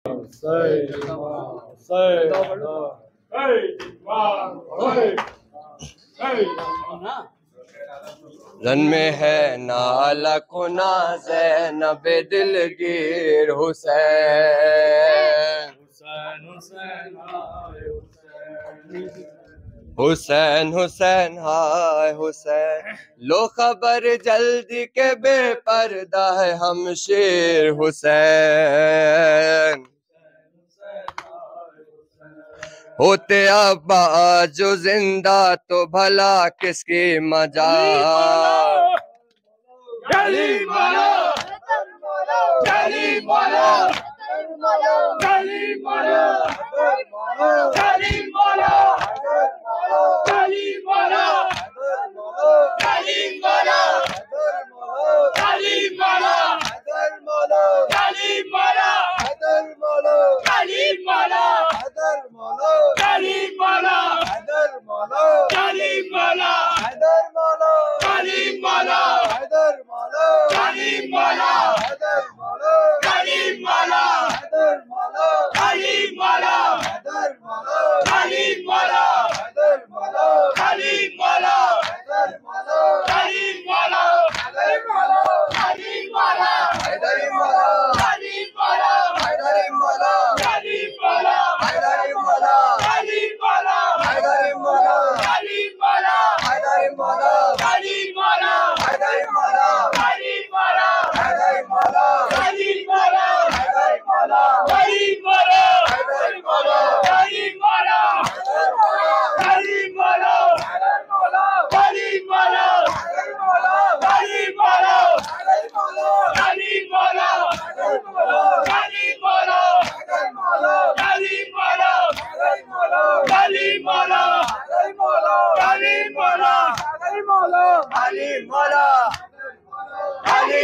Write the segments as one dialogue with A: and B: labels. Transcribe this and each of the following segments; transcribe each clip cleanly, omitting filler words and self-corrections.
A: Run में है नाला कुना ज़ैनब दिलगीर हुसैन। हुसैन हुसैन हाय हुसैन, लो खबर जल्दी के बेपर्दा है हम शेर हुसैन। होते अब्बा जो जिंदा तो भला किसकी मजाल।
B: गली मारो, गली मारो, गली मारो, गली मारो, गली मारो, गली मारो, गली मारो, गली मारो, गली मारो, गली मारो, गली मारो, गली मारो, Kalimala, Kalimala, Kalimala, Kalimala, Kalimala, Kalimala, Kalimala,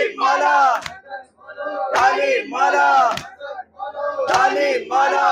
A: Kalimala, Kalimala, Kalimala,